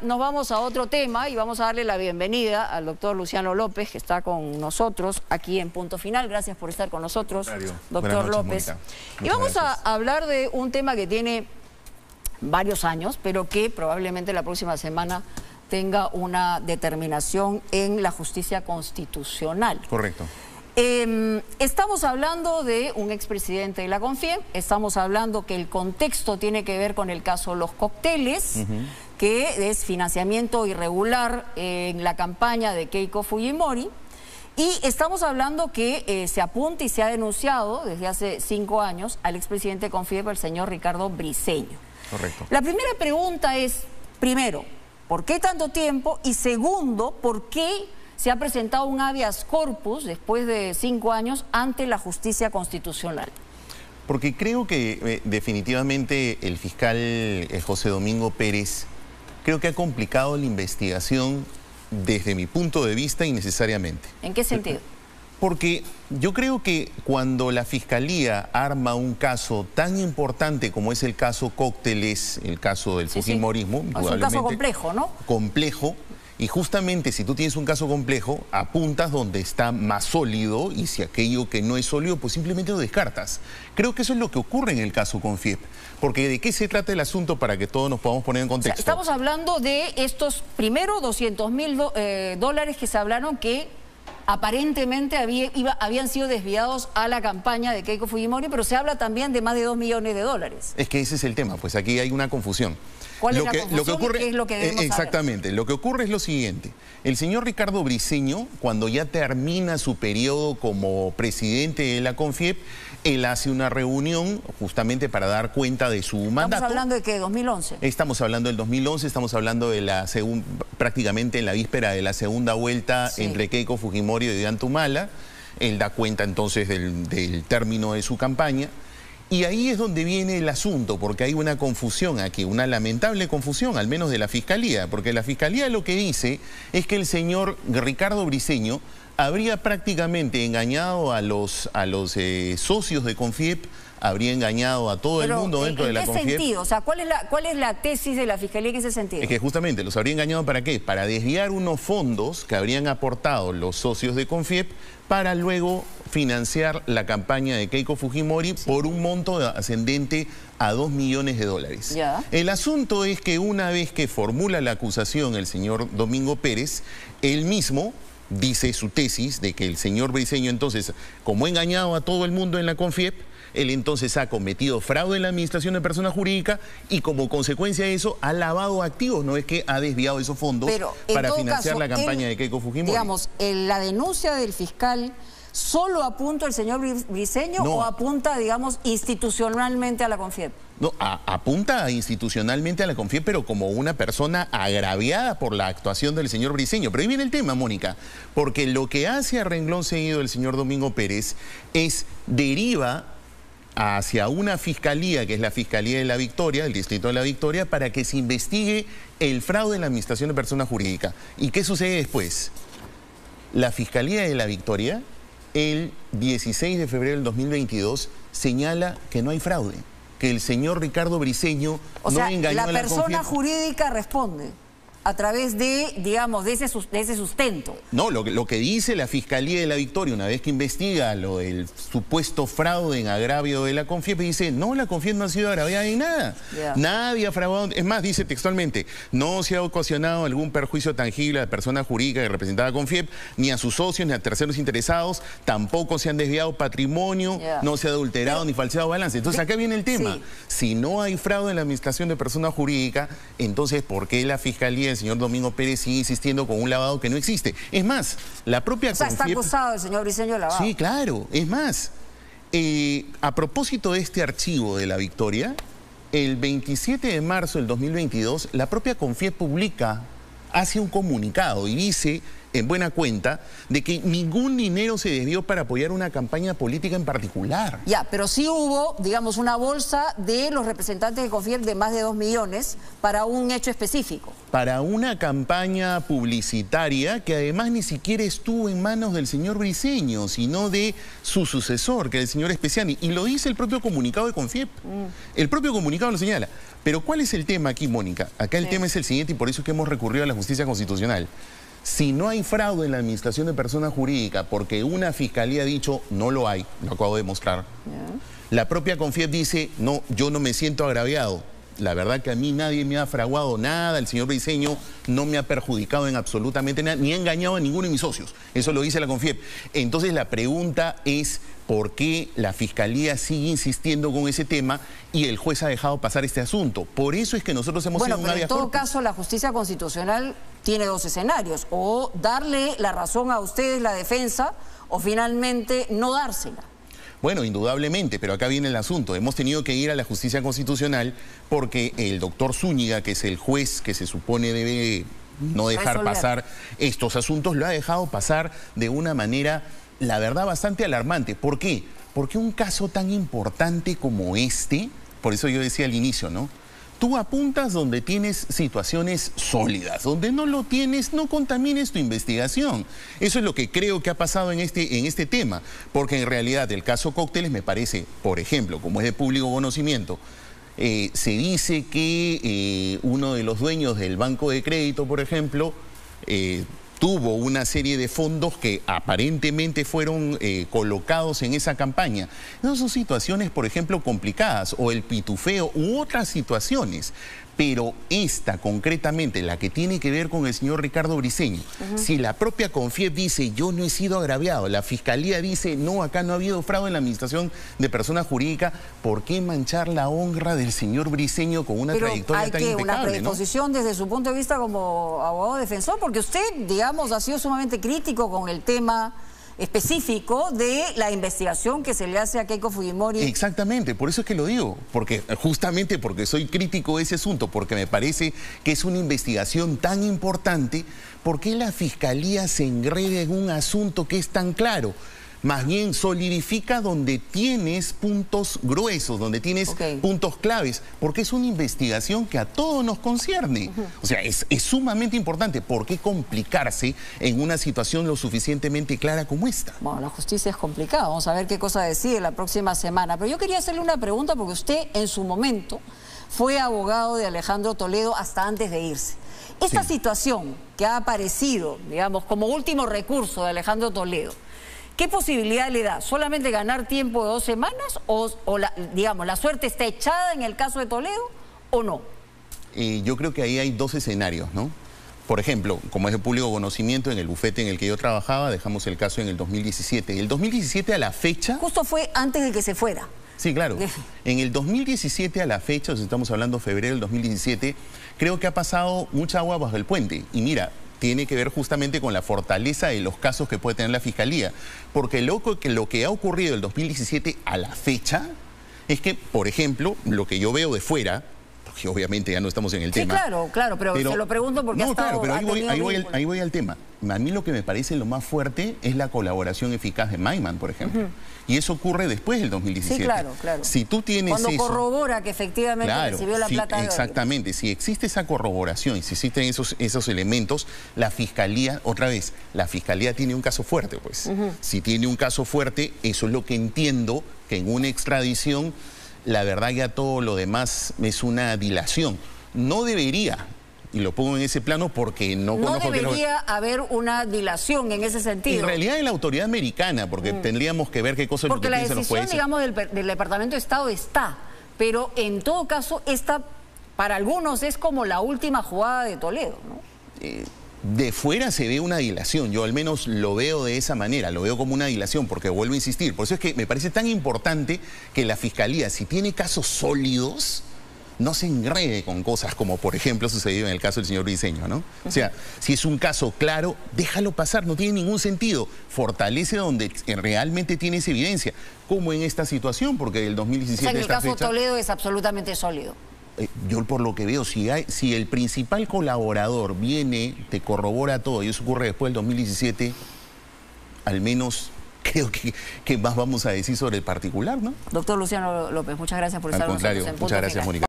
Nos vamos a otro tema y vamos a darle la bienvenida al doctor Luciano López, que está con nosotros aquí en Punto Final. Gracias por estar con nosotros, doctor López. Y vamos a hablar de un tema que tiene varios años, pero que probablemente la próxima semana tenga una determinación en la justicia constitucional. Correcto. Estamos hablando de un expresidente de la CONFIEP, estamos hablando que el contexto tiene que ver con el caso Los Cócteles, que es financiamiento irregular en la campaña de Keiko Fujimori, y estamos hablando que se apunta y se ha denunciado desde hace 5 años al expresidente de CONFIEP, el señor Ricardo Briceño. Correcto. La primera pregunta es, primero, ¿por qué tanto tiempo? Y segundo, ¿por qué se ha presentado un habeas corpus después de 5 años ante la justicia constitucional? Porque creo que definitivamente el fiscal José Domingo Pérez creo que ha complicado la investigación desde mi punto de vista innecesariamente. ¿En qué sentido? Porque yo creo que cuando la Fiscalía arma un caso tan importante como es el caso Cócteles, el caso del Fujimorismo, es un caso complejo, ¿no? Complejo. Y justamente si tú tienes un caso complejo, apuntas donde está más sólido y si aquello que no es sólido, pues simplemente lo descartas. Creo que eso es lo que ocurre en el caso CONFIEP. Porque ¿de qué se trata el asunto para que todos nos podamos poner en contexto? O sea, estamos hablando de estos, primero, $200.000 que se hablaron que aparentemente habían sido desviados a la campaña de Keiko Fujimori, pero se habla también de más de $2 millones. Es que ese es el tema, pues aquí hay una confusión. ¿Cuál es la confusión y qué es lo que debemos exactamente, saber? Lo que ocurre es lo siguiente. El señor Ricardo Briceño, cuando ya termina su periodo como presidente de la CONFIEP, él hace una reunión justamente para dar cuenta de su mandato. ¿Estamos hablando de qué? ¿2011? Estamos hablando del 2011, estamos hablando de prácticamente en la víspera de la segunda vuelta entre Keiko Fujimori y Ollanta. Él da cuenta entonces del término de su campaña. Y ahí es donde viene el asunto, porque hay una confusión aquí, una lamentable confusión, al menos de la Fiscalía, porque la Fiscalía lo que dice es que el señor Ricardo Briceño habría prácticamente engañado a los socios de CONFIEP, habría engañado a todo el mundo dentro de la CONFIEP. ¿En qué sentido? O sea, ¿cuál es la tesis de la Fiscalía en ese sentido? Es que justamente los habría engañado ¿para qué? Para desviar unos fondos que habrían aportado los socios de CONFIEP para luego financiar la campaña de Keiko Fujimori por un monto ascendente a $2 millones. Ya. El asunto es que una vez que formula la acusación el señor Domingo Pérez, él mismo dice su tesis de que el señor Briceño entonces, como ha engañado a todo el mundo en la CONFIEP, él entonces ha cometido fraude en la administración de persona jurídica y como consecuencia de eso ha lavado activos, no es que ha desviado esos fondos para financiar la campaña de Keiko Fujimori. Digamos, la denuncia del fiscal ¿solo apunta el señor Briceño o apunta, digamos, institucionalmente a la CONFIEP? No, apunta institucionalmente a la CONFIEP, pero como una persona agraviada por la actuación del señor Briceño. Pero ahí viene el tema, Mónica, porque lo que hace a renglón seguido el señor Domingo Pérez es deriva hacia una fiscalía, que es la Fiscalía de la Victoria, del Distrito de la Victoria, para que se investigue el fraude en la administración de persona jurídica. ¿Y qué sucede después? La Fiscalía de la Victoria, el 16 de febrero del 2022, señala que no hay fraude, que el señor Ricardo Briceño no engañó a la persona jurídica responde a través de, digamos, de ese sustento. No, lo que dice la Fiscalía de la Victoria, una vez que investiga lo del supuesto fraude en agravio de la CONFIEP, dice, no, la CONFIEP no ha sido agraviada en nada. Nadie ha fraudado. Es más, dice textualmente, no se ha ocasionado algún perjuicio tangible a la persona jurídica que representaba a CONFIEP, ni a sus socios, ni a terceros interesados, tampoco se han desviado patrimonio, no se ha adulterado ni falseado balance. Entonces acá viene el tema. Si no hay fraude en la administración de persona jurídica, entonces ¿por qué la Fiscalía el señor Domingo Pérez sigue insistiendo con un lavado que no existe? Es más, la propia CONFIEP... está acusado el señor Briceño de lavado. Sí, claro. Es más, a propósito de este archivo de la Victoria, el 27 de marzo del 2022, la propia CONFIEP hace un comunicado y dice, en buena cuenta, de que ningún dinero se desvió para apoyar una campaña política en particular. Ya, pero sí hubo, digamos, una bolsa de los representantes de CONFIEP de más de 2 millones para un hecho específico. Para una campaña publicitaria que además ni siquiera estuvo en manos del señor Briceño, sino de su sucesor, que es el señor Especiani. Y lo dice el propio comunicado de CONFIEP. El propio comunicado lo señala. Pero ¿cuál es el tema aquí, Mónica? Acá el tema es el siguiente y por eso es que hemos recurrido a la justicia constitucional. Si no hay fraude en la administración de persona jurídica porque una fiscalía ha dicho no lo hay, lo acabo de mostrar, la propia CONFIEP dice no, yo no me siento agraviado. La verdad que a mí nadie me ha fraguado nada, el señor Briceño no me ha perjudicado en absolutamente nada, ni ha engañado a ninguno de mis socios. Eso lo dice la CONFIEP. Entonces la pregunta es por qué la Fiscalía sigue insistiendo con ese tema y el juez ha dejado pasar este asunto. Por eso es que nosotros hemos sido un pero en habeas todo corpus. caso la justicia constitucional tiene dos escenarios, o darle la razón a ustedes, la defensa, o finalmente no dársela. Bueno, indudablemente, pero acá viene el asunto. Hemos tenido que ir a la justicia constitucional porque el doctor Zúñiga, que es el juez que se supone debe no dejar pasar estos asuntos, lo ha dejado pasar de una manera, la verdad, bastante alarmante. ¿Por qué? Porque un caso tan importante como este, por eso yo decía al inicio, ¿no? Tú apuntas donde tienes situaciones sólidas, donde no lo tienes, no contamines tu investigación. Eso es lo que creo que ha pasado en este tema, porque en realidad el caso Cócteles me parece, por ejemplo, como es de público conocimiento, se dice que uno de los dueños del banco de crédito, por ejemplo, tuvo una serie de fondos que aparentemente fueron colocados en esa campaña. No son situaciones, por ejemplo, complicadas, o el pitufeo u otras situaciones. Pero esta, concretamente, la que tiene que ver con el señor Ricardo Briceño, si la propia CONFIEP dice, yo no he sido agraviado, la Fiscalía dice, no, acá no ha habido fraude en la administración de persona jurídica, ¿por qué manchar la honra del señor Briceño con una trayectoria tan impecable? Pero hay una predisposición, ¿no?, desde su punto de vista como abogado defensor, porque usted, digamos, ha sido sumamente crítico con el tema específico de la investigación que se le hace a Keiko Fujimori. Exactamente, por eso es que lo digo, justamente porque soy crítico de ese asunto, porque me parece que es una investigación tan importante. ¿Por qué la Fiscalía se enreda en un asunto que es tan claro? Más bien solidifica donde tienes puntos gruesos, donde tienes puntos claves, porque es una investigación que a todos nos concierne. O sea, es sumamente importante. ¿Por qué complicarse en una situación lo suficientemente clara como esta? Bueno, la justicia es complicada. Vamos a ver qué cosa decide la próxima semana. Pero yo quería hacerle una pregunta porque usted en su momento fue abogado de Alejandro Toledo hasta antes de irse. Esta situación que ha aparecido, digamos, como último recurso de Alejandro Toledo, ¿qué posibilidad le da? ¿Solamente ganar tiempo de 2 semanas o digamos, la suerte está echada en el caso de Toledo o no? Yo creo que ahí hay 2 escenarios, ¿no? Por ejemplo, como es de público conocimiento, en el bufete en el que yo trabajaba, dejamos el caso en el 2017. El 2017 a la fecha... Justo fue antes de que se fuera. Sí, claro. En el 2017 a la fecha, o sea, estamos hablando de febrero del 2017, creo que ha pasado mucha agua bajo el puente. Y mira, tiene que ver justamente con la fortaleza de los casos que puede tener la Fiscalía. Porque lo que ha ocurrido del 2017 a la fecha es que, por ejemplo, lo que yo veo de fuera, porque obviamente ya no estamos en el tema. Sí, claro, pero se lo pregunto porque no, claro, pero ahí voy al tema. A mí lo que me parece lo más fuerte es la colaboración eficaz de Maiman, por ejemplo. Y eso ocurre después del 2017. Sí, claro. Si tú tienes cuando corrobora que efectivamente recibió la plata de exactamente. Si existe esa corroboración y si existen esos elementos, la Fiscalía, otra vez, la Fiscalía tiene un caso fuerte, pues. Si tiene un caso fuerte, eso es lo que entiendo, que en una extradición, la verdad ya todo lo demás es una dilación. No debería, y lo pongo en ese plano porque no conozco... No debería haber una dilación en ese sentido. En realidad en la autoridad americana, porque tendríamos que ver qué cosa es lo que piensan los jueces. Porque la decisión, digamos, del Departamento de Estado está, pero en todo caso, esta para algunos es como la última jugada de Toledo, ¿no? De fuera se ve una dilación, yo al menos lo veo de esa manera, lo veo como una dilación, porque vuelvo a insistir, por eso es que me parece tan importante que la Fiscalía, si tiene casos sólidos, no se enrede con cosas como, por ejemplo, sucedido en el caso del señor Briceño, ¿no? O sea, si es un caso claro, déjalo pasar, no tiene ningún sentido. Fortalece donde realmente tienes evidencia, como en esta situación, porque del 2017 o sea, en el caso Toledo es absolutamente sólido. Yo por lo que veo, si el principal colaborador viene, te corrobora todo, y eso ocurre después del 2017, al menos... creo que más vamos a decir sobre el particular, ¿no? Doctor Luciano López, muchas gracias por estar con nosotros en Punto Final. Muchas gracias, Mónica.